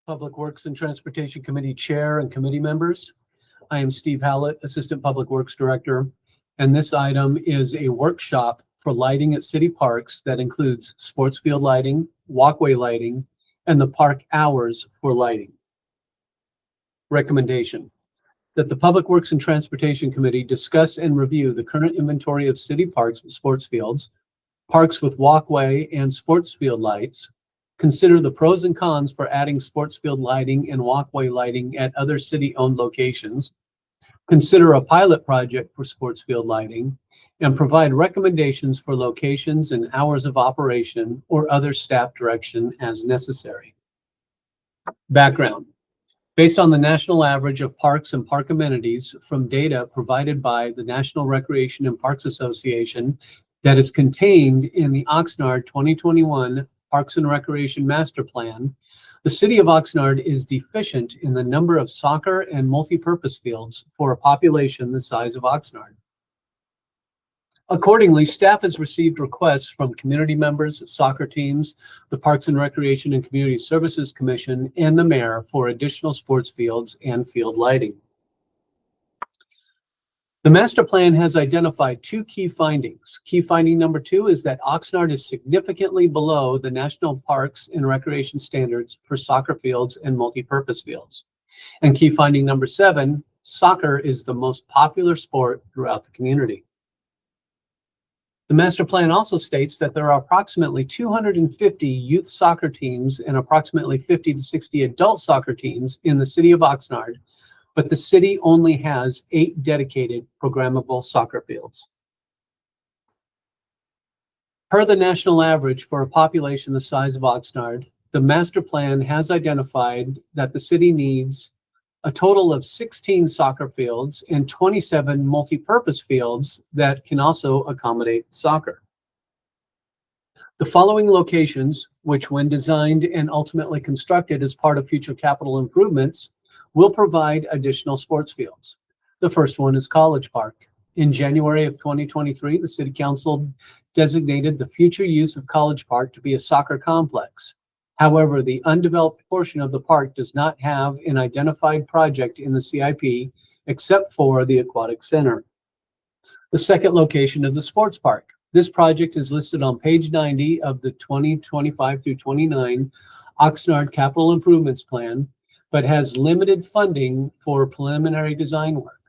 Public Works and Transportation Committee Chair and committee members. I am Steve Hallett, Assistant Public Works Director, and this item is a workshop for lighting at city parks that includes sports field lighting, walkway lighting, and the park hours for lighting. Recommendation: that the Public Works and Transportation Committee discuss and review the current inventory of city parks with sports fields, parks with walkway and sports field lights, consider the pros and cons for adding sports field lighting and walkway lighting at other city-owned locations, consider a pilot project for sports field lighting, and provide recommendations for locations and hours of operation or other staff direction as necessary. Background: based on the national average of parks and park amenities from data provided by the National Recreation and Parks Association that is contained in the Oxnard 2021 Parks and Recreation Master Plan, the city of Oxnard is deficient in the number of soccer and multi-purpose fields for a population the size of Oxnard. Accordingly, staff has received requests from community members, soccer teams, the Parks and Recreation and Community Services Commission, and the mayor for additional sports fields and field lighting. The master plan has identified two key findings. Key finding number 2 is that Oxnard is significantly below the national parks and recreation standards for soccer fields and multi-purpose fields. And key finding number 7, soccer is the most popular sport throughout the community. The master plan also states that there are approximately 250 youth soccer teams and approximately 50 to 60 adult soccer teams in the city of Oxnard, but the city only has 8 dedicated programmable soccer fields. Per the national average for a population the size of Oxnard, the master plan has identified that the city needs a total of 16 soccer fields and 27 multi-purpose fields that can also accommodate soccer. The following locations, which when designed and ultimately constructed as part of future capital improvements, will provide additional sports fields. The first one is College Park. In January of 2023, the City Council designated the future use of College Park to be a soccer complex. However, the undeveloped portion of the park does not have an identified project in the CIP except for the Aquatic Center. The second location is the Sports Park. This project is listed on page 90 of the 2025 through 29 Oxnard Capital Improvements Plan, but has limited funding for preliminary design work.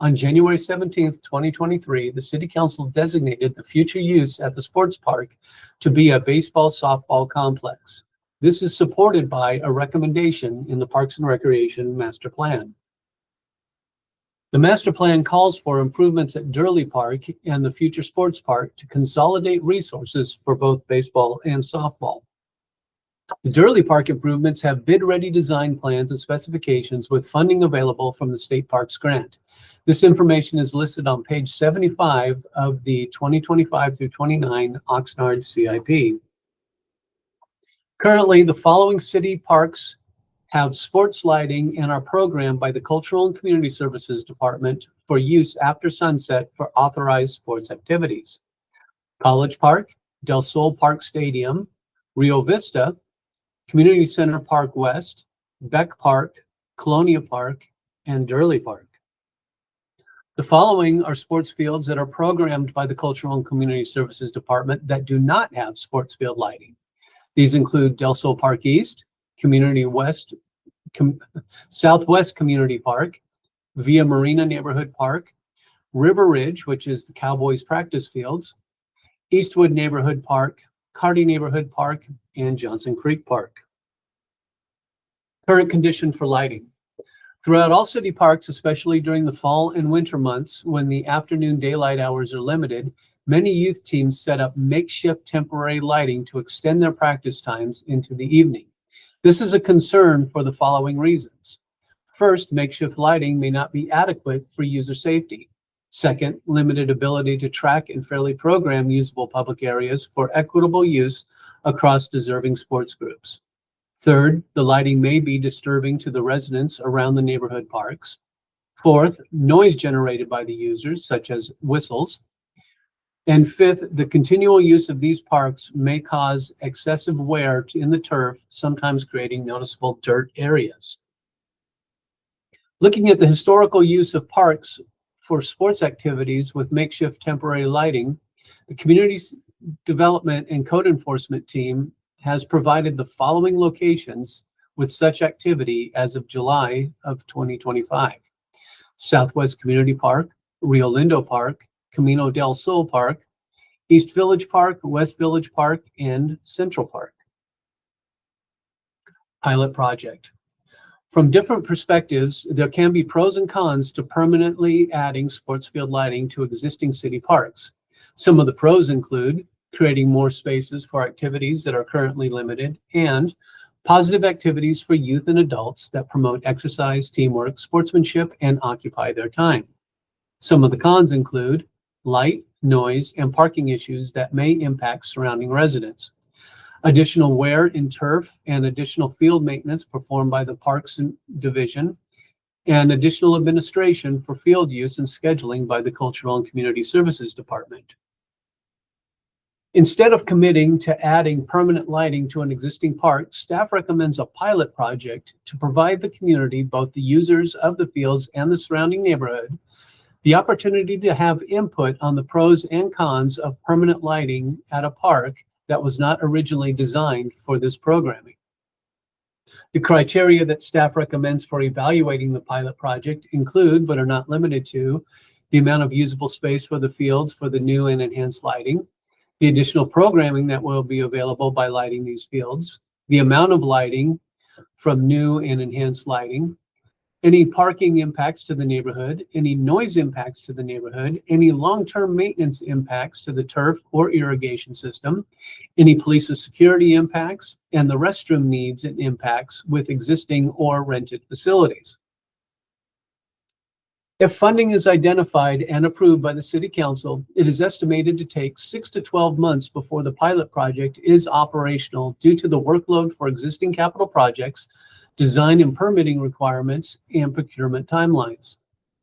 On January 17th, 2023, the City Council designated the future use at the sports park to be a baseball-softball complex. This is supported by a recommendation in the Parks and Recreation Master Plan. The Master Plan calls for improvements at Durley Park and the future sports park to consolidate resources for both baseball and softball. The Durley Park improvements have bid-ready design plans and specifications with funding available from the State Parks Grant. This information is listed on page 75 of the 2025 through 29 Oxnard CIP. Currently, the following city parks have sports lighting and are programmed by the Cultural and Community Services Department for use after sunset for authorized sports activities: College Park, Del Sol Park Stadium, Rio Vista, Community Center Park West, Beck Park, Colonia Park, and Durley Park. The following are sports fields that are programmed by the Cultural and Community Services Department that do not have sports field lighting. These include Del Sol Park East, Southwest Community Park, Via Marina Neighborhood Park, River Ridge, which is the Cowboys practice fields, Eastwood Neighborhood Park, Carty Neighborhood Park, and Johnson Creek Park. Current condition for lighting. Throughout all city parks, especially during the fall and winter months when the afternoon daylight hours are limited, many youth teams set up makeshift temporary lighting to extend their practice times into the evening. This is a concern for the following reasons. First, makeshift lighting may not be adequate for user safety. Second, limited ability to track and fairly program usable public areas for equitable use across deserving sports groups. Third, the lighting may be disturbing to the residents around the neighborhood parks. Fourth, noise generated by the users, such as whistles. And fifth, the continual use of these parks may cause excessive wear in the turf, sometimes creating noticeable dirt areas. Looking at the historical use of parks for sports activities with makeshift temporary lighting, the Community Development and Code Enforcement team has provided the following locations with such activity as of July of 2025. Southwest Community Park, Rio Lindo Park, Camino del Sol Park, East Village Park, West Village Park, and Central Park. Pilot project. From different perspectives, there can be pros and cons to permanently adding sports field lighting to existing city parks. Some of the pros include creating more spaces for activities that are currently limited and positive activities for youth and adults that promote exercise, teamwork, sportsmanship, and occupy their time. Some of the cons include light, noise, and parking issues that may impact surrounding residents. Additional wear in turf and additional field maintenance performed by the Parks Division, and additional administration for field use and scheduling by the Cultural and Community Services Department. Instead of committing to adding permanent lighting to an existing park, staff recommends a pilot project to provide the community, both the users of the fields and the surrounding neighborhood, the opportunity to have input on the pros and cons of permanent lighting at a park that was not originally designed for this programming. The criteria that staff recommends for evaluating the pilot project include, but are not limited to, the amount of usable space for the fields for the new and enhanced lighting, the additional programming that will be available by lighting these fields, the amount of lighting from new and enhanced lighting, any parking impacts to the neighborhood, any noise impacts to the neighborhood, any long-term maintenance impacts to the turf or irrigation system, any police or security impacts, and the restroom needs and impacts with existing or rented facilities. If funding is identified and approved by the City Council, it is estimated to take 6 to 12 months before the pilot project is operational due to the workload for existing capital projects, design and permitting requirements, and procurement timelines.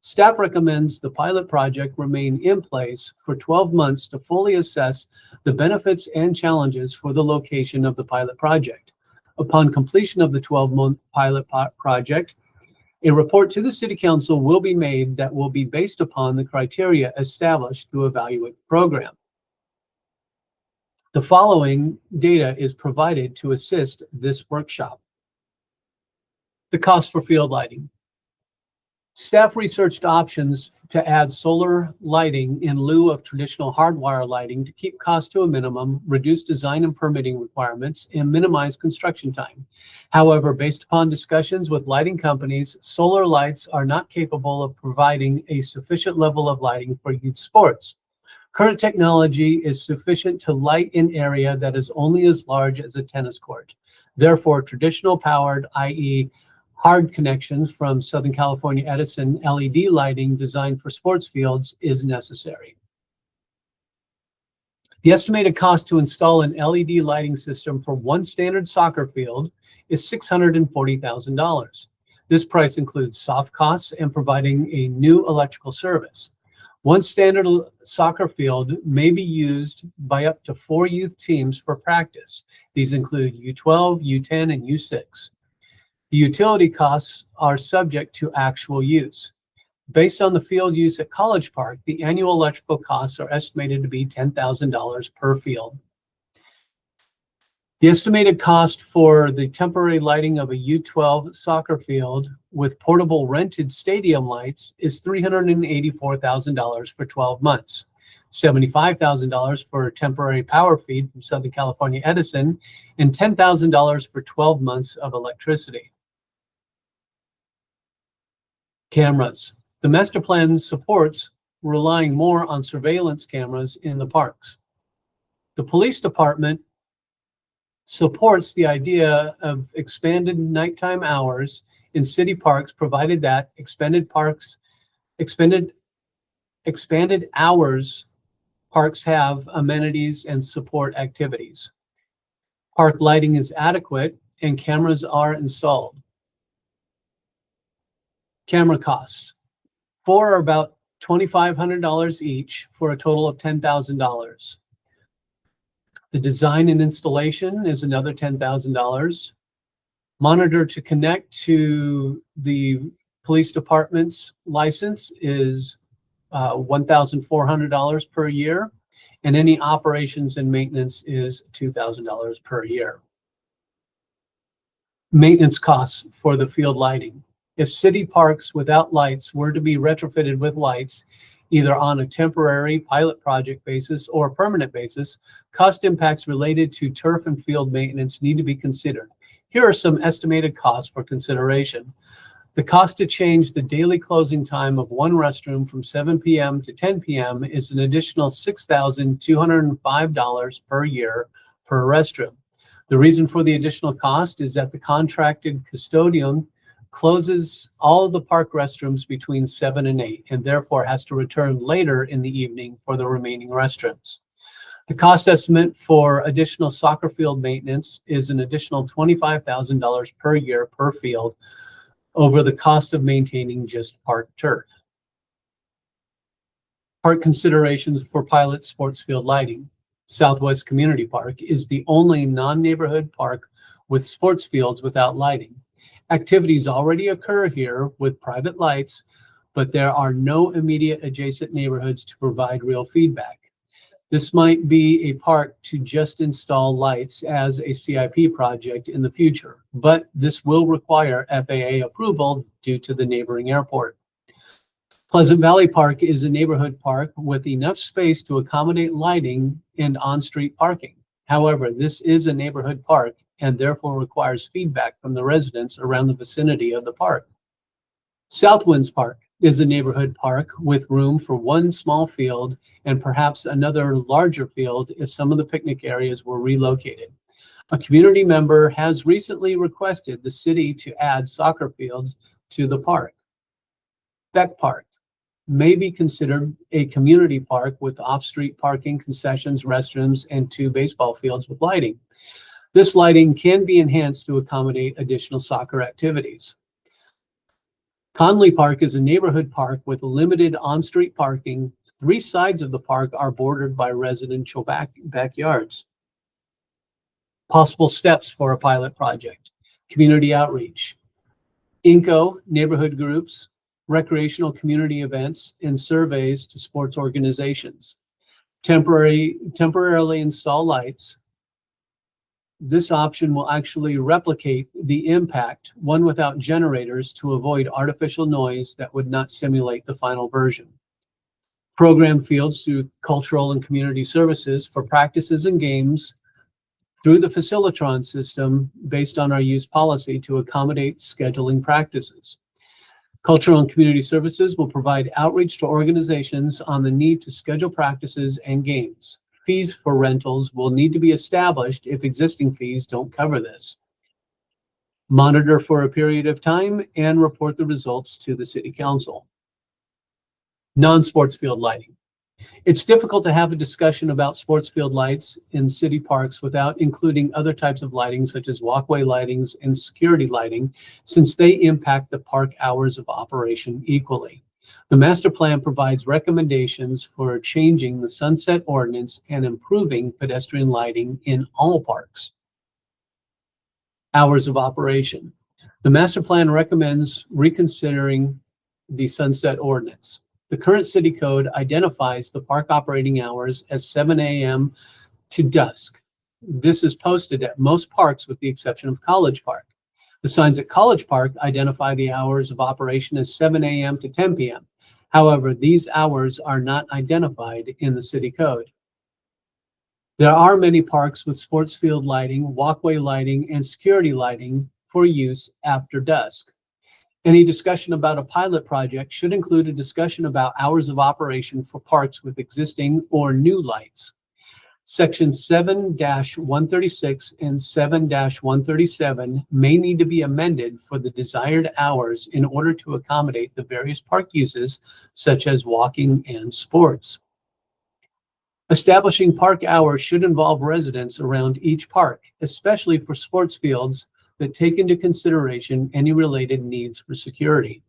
Staff recommends the pilot project remain in place for 12 months to fully assess the benefits and challenges for the location of the pilot project. Upon completion of the 12-month pilot project, a report to the City Council will be made that will be based upon the criteria established to evaluate the program. The following data is provided to assist this workshop. The cost for field lighting. Staff researched options to add solar lighting in lieu of traditional hardwire lighting to keep costs to a minimum, reduce design and permitting requirements, and minimize construction time. However, based upon discussions with lighting companies, solar lights are not capable of providing a sufficient level of lighting for youth sports. Current technology is sufficient to light an area that is only as large as a tennis court. Therefore, traditional powered, i.e., hard connections from Southern California Edison LED lighting designed for sports fields is necessary. The estimated cost to install an LED lighting system for one standard soccer field is $640,000. This price includes soft costs and providing a new electrical service. One standard soccer field may be used by up to 4 youth teams for practice. These include U12, U10, and U6. The utility costs are subject to actual use. Based on the field use at College Park, the annual electrical costs are estimated to be $10,000 per field. The estimated cost for the temporary lighting of a U12 soccer field with portable rented stadium lights is $384,000 for 12 months, $75,000 for a temporary power feed from Southern California Edison, and $10,000 for 12 months of electricity. Cameras. The master plan supports relying more on surveillance cameras in the parks. The police department supports the idea of expanded nighttime hours in city parks, provided that expanded hours parks have amenities and support activities. Park lighting is adequate and cameras are installed. Camera cost. 4 are about $2,500 each for a total of $10,000. The design and installation is another $10,000. Monitor to connect to the police department's license is $1,400 per year, and any operations and maintenance is $2,000 per year. Maintenance costs for the field lighting. If city parks without lights were to be retrofitted with lights, either on a temporary pilot project basis or a permanent basis, cost impacts related to turf and field maintenance need to be considered. Here are some estimated costs for consideration. The cost to change the daily closing time of one restroom from 7 p.m. to 10 p.m. is an additional $6,205 per year per restroom. The reason for the additional cost is that the contracted custodian closes all of the park restrooms between 7 and 8 and therefore has to return later in the evening for the remaining restrooms. The cost estimate for additional soccer field maintenance is an additional $25,000 per year per field over the cost of maintaining just park turf. Park considerations for pilot sports field lighting. Southwest Community Park is the only non-neighborhood park with sports fields without lighting. Activities already occur here with private lights, but there are no immediate adjacent neighborhoods to provide real feedback. This might be a park to just install lights as a CIP project in the future, but this will require FAA approval due to the neighboring airport. Pleasant Valley Park is a neighborhood park with enough space to accommodate lighting and on-street parking. However, this is a neighborhood park and therefore requires feedback from the residents around the vicinity of the park. Southwinds Park is a neighborhood park with room for one small field and perhaps another larger field if some of the picnic areas were relocated. A community member has recently requested the city to add soccer fields to the park. Beck Park may be considered a community park with off-street parking, concessions, restrooms, and 2 baseball fields with lighting. This lighting can be enhanced to accommodate additional soccer activities. Conley Park is a neighborhood park with limited on-street parking. 3 sides of the park are bordered by residential backyards. Possible steps for a pilot project. Community outreach. INCO, neighborhood groups, recreational community events, and surveys to sports organizations. Temporarily install lights. This option will actually replicate the impact, one without generators, to avoid artificial noise that would not simulate the final version. Program fields through cultural and community services for practices and games through the Facilitron system based on our use policy to accommodate scheduling practices. Cultural and community services will provide outreach to organizations on the need to schedule practices and games. Fees for rentals will need to be established if existing fees don't cover this. Monitor for a period of time and report the results to the City Council. Non-sports field lighting. It's difficult to have a discussion about sports field lights in city parks without including other types of lighting such as walkway lightings and security lighting, since they impact the park hours of operation equally. The master plan provides recommendations for changing the sunset ordinance and improving pedestrian lighting in all parks. Hours of operation. The master plan recommends reconsidering the sunset ordinance. The current city code identifies the park operating hours as 7 a.m. to dusk. This is posted at most parks with the exception of College Park. The signs at College Park identify the hours of operation as 7 a.m. to 10 p.m. However, these hours are not identified in the city code. There are many parks with sports field lighting, walkway lighting, and security lighting for use after dusk. Any discussion about a pilot project should include a discussion about hours of operation for parks with existing or new lights. Section 7-136 and 7-137 may need to be amended for the desired hours in order to accommodate the various park uses, such as walking and sports. Establishing park hours should involve residents around each park, especially for sports fields that take into consideration any related needs for security.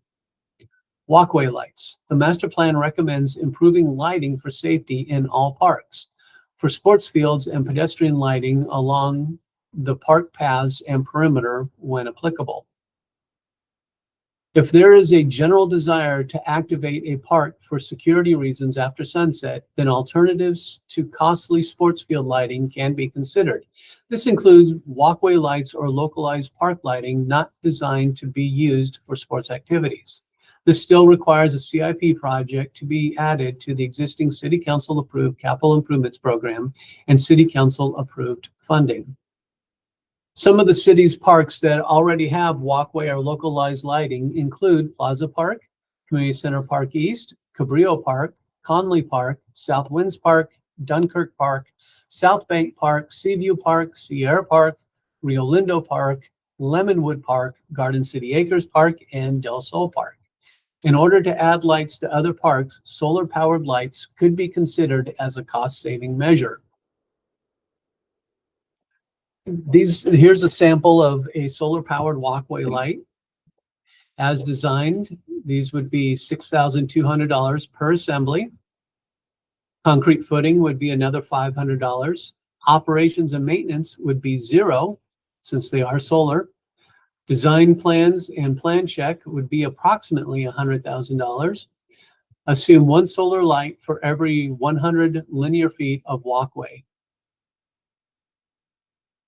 Walkway lights. The master plan recommends improving lighting for safety in all parks, for sports fields and pedestrian lighting along the park paths and perimeter when applicable. If there is a general desire to activate a park for security reasons after sunset, then alternatives to costly sports field lighting can be considered. This includes walkway lights or localized park lighting not designed to be used for sports activities. This still requires a CIP project to be added to the existing City Council approved capital improvements program and City Council approved funding. Some of the city's parks that already have walkway or localized lighting include Plaza Park, Community Center Park East, Cabrillo Park, Conley Park, South Winds Park, Dunkirk Park, South Bank Park, Seaview Park, Sierra Park, Rio Lindo Park, Lemonwood Park, Garden City Acres Park, and Del Sol Park. In order to add lights to other parks, solar-powered lights could be considered as a cost-saving measure. Here's a sample of a solar-powered walkway light. As designed, these would be $6,200 per assembly. Concrete footing would be another $500. Operations and maintenance would be $0, since they are solar. Design plans and plan check would be approximately $100,000. Assume one solar light for every 100 linear feet of walkway.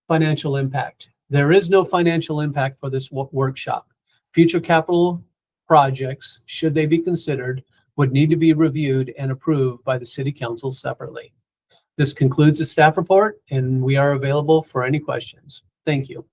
Financial impact. There is no financial impact for this workshop. Future capital projects, should they be considered, would need to be reviewed and approved by the City Council separately. This concludes the staff report, and we are available for any questions. Thank you.